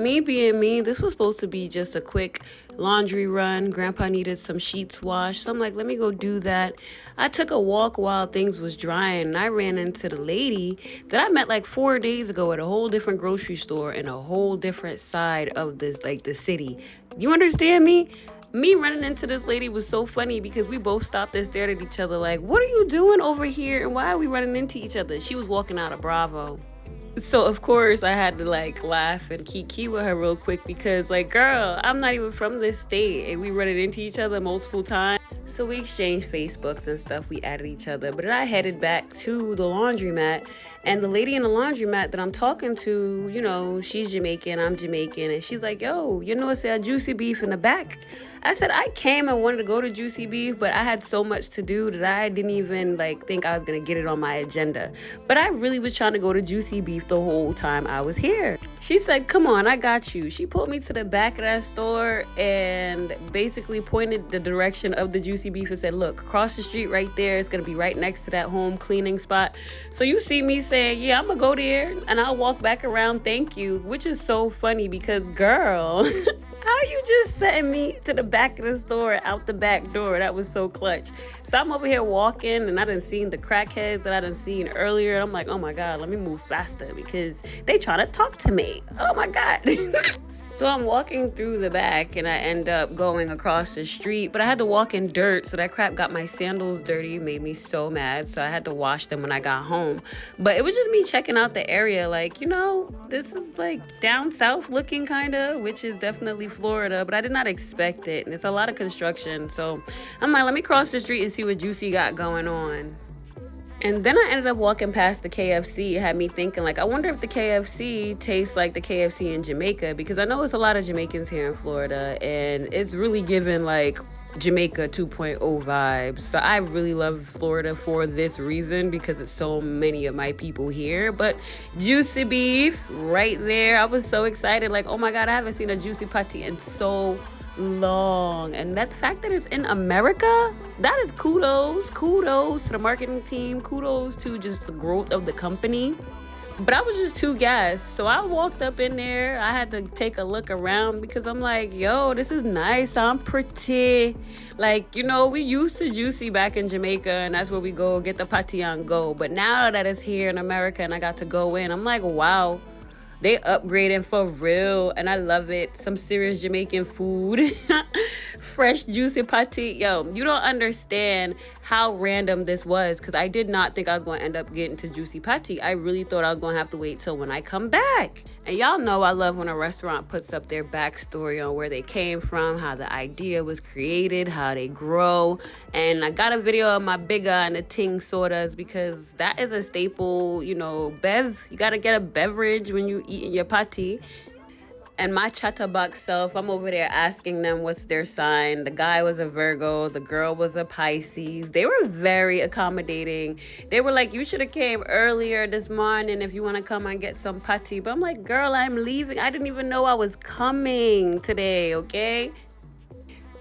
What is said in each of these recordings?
Me being me, this was supposed to be just a quick laundry run. Grandpa needed some sheets washed, so I'm like, let me go do that. I took a walk while things was drying, and I ran into the lady that I met like 4 days ago at a whole different grocery store in a whole different side of this, like the city. You understand me? Me running into this lady was so funny because we both stopped and stared at each other like, what are you doing over here and why are we running into each other? She was walking out of Bravo. So of course I had to like laugh and kiki with her real quick because like, girl, I'm not even from this state and we running into each other multiple times. So we exchanged Facebooks and stuff. We added each other. But then I headed back to the laundromat, and the lady in the laundromat that I'm talking to, you know, she's Jamaican, I'm Jamaican, and she's like, yo, you know, it's a juicy beef in the back. I said I came and wanted to go to Juicy Beef, but I had so much to do that I didn't even like think I was gonna get it on my agenda. But I really was trying to go to Juicy Beef the whole time I was here. She said, come on, I got you. She pulled me to the back of that store and basically pointed the direction of the Juicy Beef and said, look, across the street right there, it's gonna be right next to that home cleaning spot. So you see me saying, yeah, I'm gonna go there and I'll walk back around, thank you, which is so funny because girl, how you just sent me to the back of the store, out the back door? That was so clutch. So I'm over here walking, and I done seen the crackheads that I done seen earlier. And I'm like, oh my God, let me move faster because they trying to talk to me. Oh my God. So I'm walking through the back, and I end up going across the street. But I had to walk in dirt, so that crap got my sandals dirty. Made me so mad. So I had to wash them when I got home. But it was just me checking out the area. Like, you know, this is like down south looking kind of, which is definitely Florida, but I did not expect it, and it's a lot of construction. So I'm like, let me cross the street and see what Juicy got going on. And then I ended up walking past the KFC. It had me thinking, like, I wonder if the KFC tastes like the KFC in Jamaica, because I know it's a lot of Jamaicans here in Florida, and it's really giving like Jamaica 2.0 vibes. So I really love Florida for this reason, because it's so many of my people here. But Juicy Beef right there, I was so excited, like, oh my God, I haven't seen a Juicy Patti in so long. And that fact that it's in America, that is kudos to the marketing team, kudos to just the growth of the company. But I was just too gassed. So I walked up in there. I had to take a look around because I'm like, yo, this is nice. I'm pretty. Like, you know, we used to Juicy back in Jamaica, and that's where we go get the Patti on go. But now that it's here in America and I got to go in, I'm like, wow, they upgrading for real, and I love it. Some serious Jamaican food. Fresh Juicy Patti. Yo, you don't understand how random this was, because I did not think I was going to end up getting to Juicy Patti. I really thought I was going to have to wait till when I come back. And y'all know I love when a restaurant puts up their backstory on where they came from, how the idea was created, how they grow. And I got a video of my bigger and the ting sodas, because that is a staple, you know, bev. You got to get a beverage when you eat your Patti. And my chatterbox self, I'm over there asking them what's their sign. The guy was a Virgo. The girl was a Pisces. They were very accommodating. They were like, you should have came earlier this morning if you want to come and get some Patti. But I'm like, girl, I'm leaving. I didn't even know I was coming today, okay?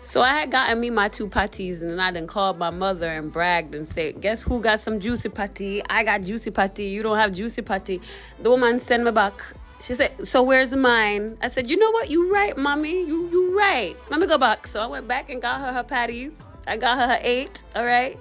So I had gotten me my 2 Pattis, and then I done called my mother and bragged and said, guess who got some Juicy Patti? I got Juicy Patti. You don't have Juicy Patti. The woman sent me back. She said, so where's mine? I said, you know what? You right, mommy. You right. Let me go back. So I went back and got her patties. I got her 8, all right?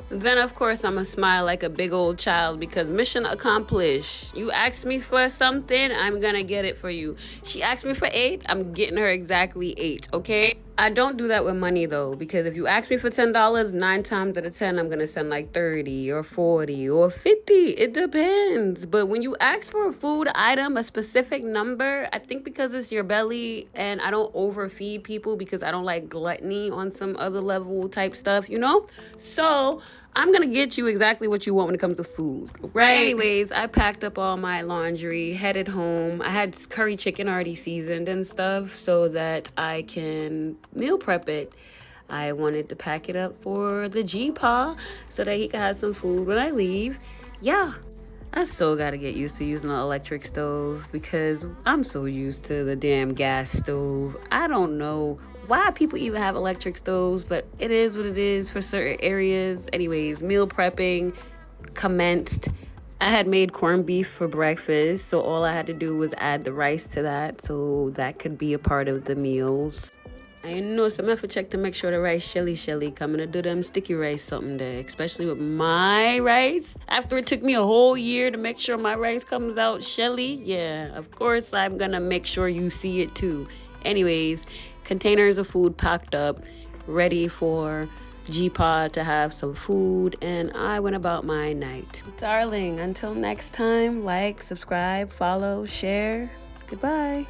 Then, of course, I'm going to smile like a big old child, because mission accomplished. You asked me for something, I'm going to get it for you. She asked me for 8, I'm getting her exactly 8, okay? I don't do that with money, though, because if you ask me for $10, 9 times out of 10, I'm going to send like 30 or 40 or 50. It depends. But when you ask for a food item, a specific number, I think because it's your belly, and I don't overfeed people because I don't like gluttony on some other level type stuff, you know? So I'm going to get you exactly what you want when it comes to food, right? Anyways, I packed up all my laundry, headed home. I had curry chicken already seasoned and stuff so that I can meal prep it. I wanted to pack it up for the G-Pa so that he could have some food when I leave. Yeah. I still got to get used to using an electric stove, because I'm so used to the damn gas stove. I don't know why people even have electric stoves, but it is what it is for certain areas. Anyways, meal prepping commenced. I had made corned beef for breakfast, so all I had to do was add the rice to that so that could be a part of the meals. I know some effort check to make sure the rice shelly coming to do them sticky rice something there, especially with my rice. After it took me a whole year to make sure my rice comes out shelly, yeah, of course I'm gonna make sure you see it too. Anyways, containers of food packed up, ready for G-Pod to have some food, and I went about my night. Darling, until next time, like, subscribe, follow, share. Goodbye.